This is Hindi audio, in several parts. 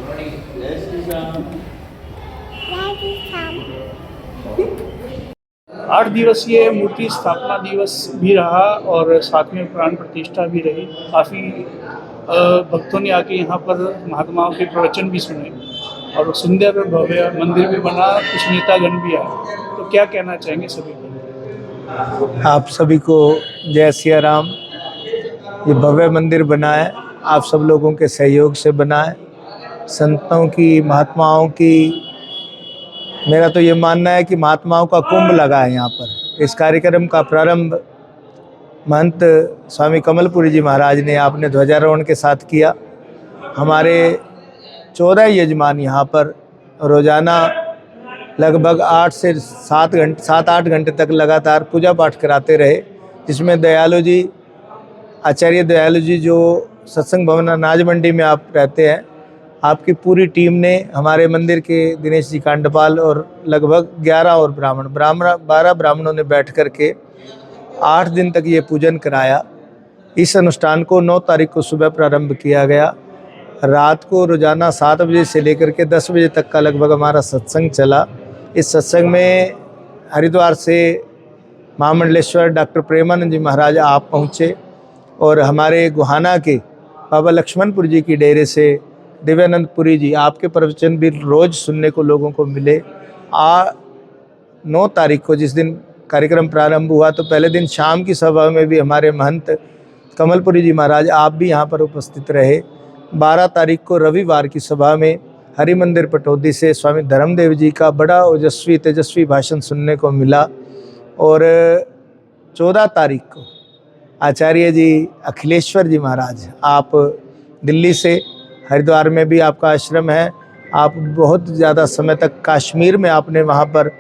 जय श्री राम। 8 दिवसीय मूर्ति स्थापना दिवस भी रहा और साथ में प्राण प्रतिष्ठा भी रही। काफ़ी भक्तों ने आके यहाँ पर महात्माओं के प्रवचन भी सुने और सुंदर भव्य मंदिर भी बना। कुछ नेतागण भी आए, तो क्या कहना चाहेंगे सभी को? आप सभी को जय सिया राम। ये भव्य मंदिर बना है, आप सब लोगों के सहयोग से बना है, संतों की, महात्माओं की। मेरा तो ये मानना है कि महात्माओं का कुंभ लगा है यहाँ पर। इस कार्यक्रम का प्रारंभ महंत स्वामी कमलपुरी जी महाराज ने आपने ध्वजारोहण के साथ किया। हमारे 14 यजमान यहाँ पर रोज़ाना लगभग 8 से 7-8 घंटे तक लगातार पूजा पाठ कराते रहे, जिसमें दयालु जी, आचार्य दयालु जी, जो सत्संग भवन अनाज मंडी में आप रहते हैं, आपकी पूरी टीम ने, हमारे मंदिर के दिनेश जी कांडपाल और लगभग 11 और 12 ब्राह्मणों ने बैठ कर के 8 दिन तक ये पूजन कराया। इस अनुष्ठान को 9 तारीख को सुबह प्रारंभ किया गया। रात को रोज़ाना 7 बजे से लेकर के 10 बजे तक का लगभग हमारा सत्संग चला। इस सत्संग में हरिद्वार से महामंडलेश्वर डॉक्टर प्रेमानंद जी महाराज आप पहुँचे और हमारे गुहाना के बाबा लक्ष्मणपुर जी की डेरे से दिव्यानंद पुरी जी, आपके प्रवचन भी रोज़ सुनने को लोगों को मिले। 9 तारीख को जिस दिन कार्यक्रम प्रारंभ हुआ, तो पहले दिन शाम की सभा में भी हमारे महंत कमलपुरी जी महाराज आप भी यहाँ पर उपस्थित रहे। 12 तारीख को रविवार की सभा में हरि मंदिर पटौदी से स्वामी धर्मदेव जी का बड़ा ओजस्वी तेजस्वी भाषण सुनने को मिला। और 14 तारीख को आचार्य जी अखिलेश्वर जी महाराज, आप दिल्ली से, हरिद्वार में भी आपका आश्रम है, आप बहुत ज़्यादा समय तक कश्मीर में आपने वहाँ पर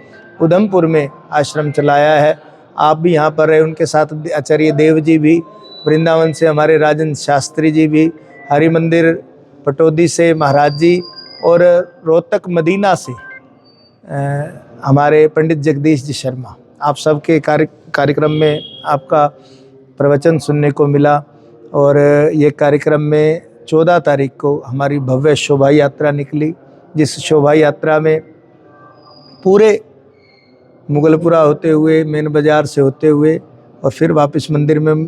उधमपुर में आश्रम चलाया है, आप भी यहाँ पर रहे। उनके साथ आचार्य देव जी भी, वृंदावन से हमारे राजन शास्त्री जी भी, हरि मंदिर पटौदी से महाराज जी, और रोहतक मदीना से हमारे पंडित जगदीश जी शर्मा, आप सबके कार्यक्रम में आपका प्रवचन सुनने को मिला। और ये कार्यक्रम में 14 तारीख को हमारी भव्य शोभा यात्रा निकली, जिस शोभा यात्रा में पूरे मुगलपुरा होते हुए, मेन बाज़ार से होते हुए और फिर वापस मंदिर में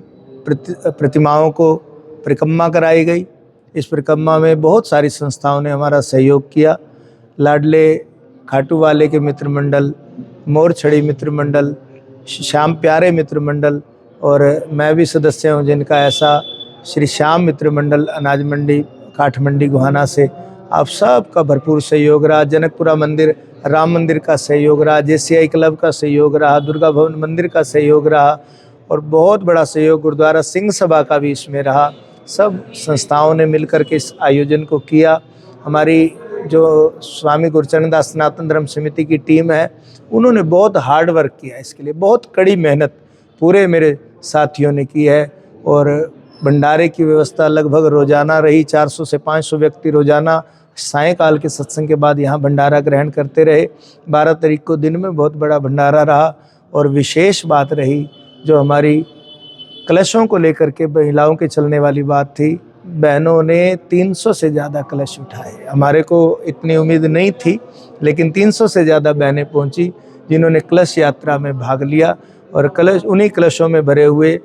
प्रतिमाओं को परिक्रमा कराई गई। इस परिक्रमा में बहुत सारी संस्थाओं ने हमारा सहयोग किया। लाडले खाटू वाले के मित्र मंडल, मोरछड़ी मित्र मंडल, श्याम प्यारे मित्र मंडल, और मैं भी सदस्य हूँ जिनका ऐसा श्री श्याम मित्र मंडल अनाज मंडी काठमंडी गुहाना से, आप सब का भरपूर सहयोग रहा। जनकपुरा मंदिर राम मंदिर का सहयोग रहा, JCI क्लब का सहयोग रहा, दुर्गा भवन मंदिर का सहयोग रहा, और बहुत बड़ा सहयोग गुरुद्वारा सिंह सभा का भी इसमें रहा। सब संस्थाओं ने मिलकर के इस आयोजन को किया। हमारी जो स्वामी गुरुचरण दास सनातन धर्म समिति की टीम है, उन्होंने बहुत हार्ड वर्क किया, इसके लिए बहुत कड़ी मेहनत पूरे मेरे साथियों ने की है। और भंडारे की व्यवस्था लगभग रोज़ाना रही, 400 से 500 व्यक्ति रोज़ाना सायंकाल के सत्संग के बाद यहाँ भंडारा ग्रहण करते रहे। 12 तारीख को दिन में बहुत बड़ा भंडारा रहा। और विशेष बात रही जो हमारी कलशों को लेकर के महिलाओं के चलने वाली बात थी, बहनों ने 300 से ज़्यादा कलश उठाए। हमारे को इतनी उम्मीद नहीं थी, लेकिन 300 से ज़्यादा बहनें पहुँची जिन्होंने कलश यात्रा में भाग लिया। और कलश, उन्हीं कलशों में भरे हुए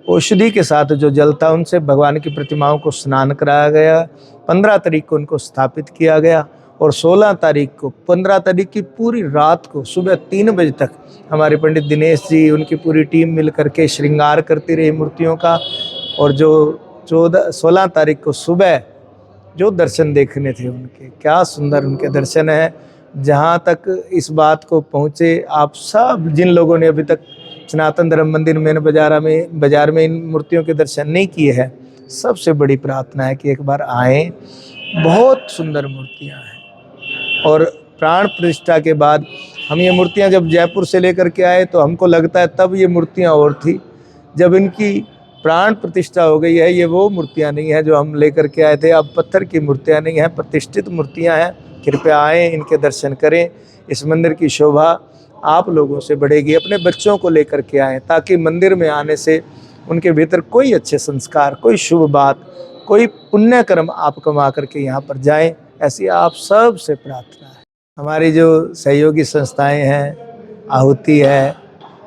औषधि के साथ जो जल था, उनसे भगवान की प्रतिमाओं को स्नान कराया गया। 15 तारीख को उनको स्थापित किया गया और 16 तारीख को, 15 तारीख की पूरी रात को सुबह 3 बजे तक हमारे पंडित दिनेश जी, उनकी पूरी टीम मिल करके श्रृंगार करती रही मूर्तियों का। और जो 16 तारीख को सुबह जो दर्शन देखने थे उनके, क्या सुंदर उनके दर्शन हैं। जहाँ तक इस बात को पहुँचे, आप सब जिन लोगों ने अभी तक सनातन धर्म मंदिर मेन बाज़ार में इन मूर्तियों के दर्शन नहीं किए हैं, सबसे बड़ी प्रार्थना है कि एक बार आएँ। बहुत सुंदर मूर्तियाँ हैं। और प्राण प्रतिष्ठा के बाद हम ये मूर्तियाँ जब जयपुर से लेकर के आए, तो हमको लगता है तब ये मूर्तियाँ और थी। जब इनकी प्राण प्रतिष्ठा हो गई है, ये वो मूर्तियाँ नहीं है जो हम लेकर के आए थे। अब पत्थर की मूर्तियाँ नहीं हैं, प्रतिष्ठित मूर्तियाँ हैं। कृपया आएँ, इनके दर्शन करें। इस मंदिर की शोभा आप लोगों से बढ़ेगी। अपने बच्चों को लेकर के आएँ, ताकि मंदिर में आने से उनके भीतर कोई अच्छे संस्कार, कोई शुभ बात, कोई पुण्य कर्म आप कमा करके यहाँ पर जाएं। ऐसी आप सब से प्रार्थना है। हमारी जो सहयोगी संस्थाएं हैं, आहुति है,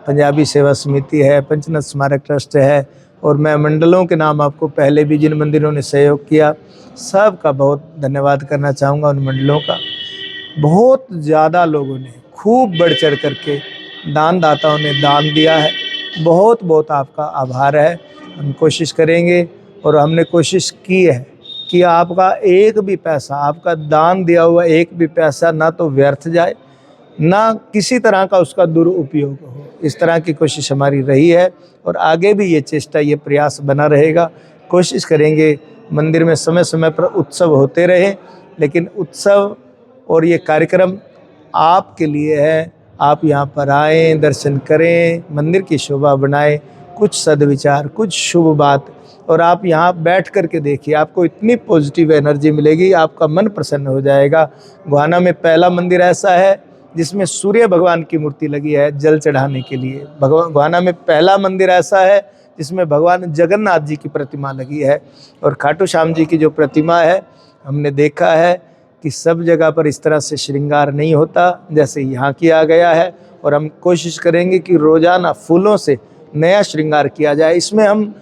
पंजाबी सेवा समिति है, पंचनद स्मारक ट्रस्ट है, और मैं मंडलों के नाम आपको पहले भी जिन मंदिरों ने सहयोग किया सब का बहुत धन्यवाद करना चाहूँगा। उन मंडलों का बहुत ज़्यादा लोगों ने खूब बढ़ चढ़ करके दानदाताओं ने दान दिया है। बहुत बहुत आपका आभार है। हम कोशिश करेंगे और हमने कोशिश की है कि आपका एक भी पैसा, आपका दान दिया हुआ एक भी पैसा ना तो व्यर्थ जाए, ना किसी तरह का उसका दुरुपयोग हो। इस तरह की कोशिश हमारी रही है और आगे भी ये चेष्टा, ये प्रयास बना रहेगा। कोशिश करेंगे मंदिर में समय समय पर उत्सव होते रहे, लेकिन उत्सव और ये कार्यक्रम आपके लिए है। आप यहाँ पर आएँ, दर्शन करें, मंदिर की शोभा बढ़ाएं, कुछ सद्विचार, कुछ शुभ बात, और आप यहाँ बैठ कर के देखिए, आपको इतनी पॉजिटिव एनर्जी मिलेगी, आपका मन प्रसन्न हो जाएगा। गोहाना में पहला मंदिर ऐसा है जिसमें सूर्य भगवान की मूर्ति लगी है जल चढ़ाने के लिए। गोहाना में पहला मंदिर ऐसा है जिसमें भगवान जगन्नाथ जी की प्रतिमा लगी है। और खाटू श्याम जी की जो प्रतिमा है, हमने देखा है कि सब जगह पर इस तरह से श्रृंगार नहीं होता जैसे यहाँ किया गया है, और हम कोशिश करेंगे कि रोज़ाना फूलों से नया श्रृंगार किया जाए। इसमें हम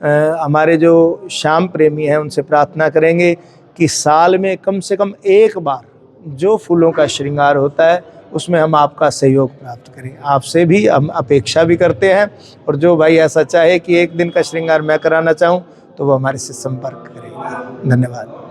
हमारे जो श्याम प्रेमी हैं उनसे प्रार्थना करेंगे कि साल में कम से कम एक बार जो फूलों का श्रृंगार होता है उसमें हम आपका सहयोग प्राप्त करें। आपसे भी हम अपेक्षा भी करते हैं, और जो भाई ऐसा चाहे कि एक दिन का श्रृंगार मैं कराना चाहूँ तो वो हमारे से संपर्क करेगा। धन्यवाद।